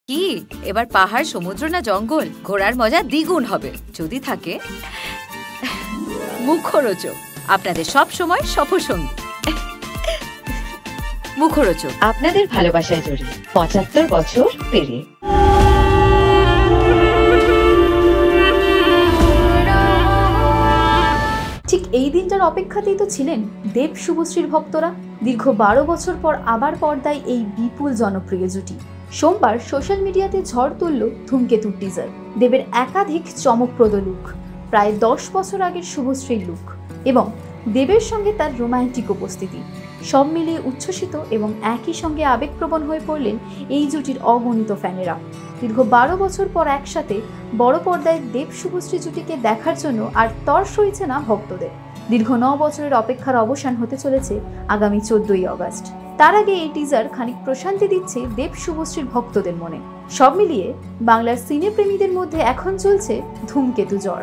কি এবার পাহাড়, সমুদ্র না জঙ্গল? ঘোরার মজা দ্বিগুণ হবে যদি থাকে মুখরোচক, আপনাদের সব সময় সফরসঙ্গী। মুখরোচক, আপনাদের ভালোবাসায় জড়িয়ে ৭৫ বছর পেরিয়ে। ঠিক এই দিনটার অপেক্ষাতেই তো ছিলেন দেব শুভশ্রীর ভক্তরা। দীর্ঘ ১২ বছর পর আবার পর্দায় এই বিপুল জনপ্রিয় জুটি। সোমবার সোশ্যাল মিডিয়াতে ঝড় তুলল ধূমকেতুর টিজার। দেবের একাধিক চমকপ্রদ লুক, প্রায় ১০ বছর আগের শুভশ্রীর লুক এবং দেবের সঙ্গে তার রোমান্টিক উপস্থিতি, সব মিলিয়ে উচ্ছ্বসিত এবং একই সঙ্গে আবেগপ্রবণ হয়ে পড়লেন এই জুটির অগণিত ফ্যানেরা। দীর্ঘ ১২ বছর পর একসাথে বড় পর্দায় দেব শুভশ্রী জুটিকে দেখার জন্য আর তর সইছে না ভক্তদের। দীর্ঘ ৯ বছরের অপেক্ষার অবসান হতে চলেছে আগামী ১৪ই আগস্ট। তার আগে এই টিজার খানিক প্রশান্তি দিচ্ছে দেব শুভশ্রীর ভক্তদের মনে। সব মিলিয়ে বাংলার সিনেপ্রেমীদের মধ্যে এখন চলছে ধূমকেতু জ্বর।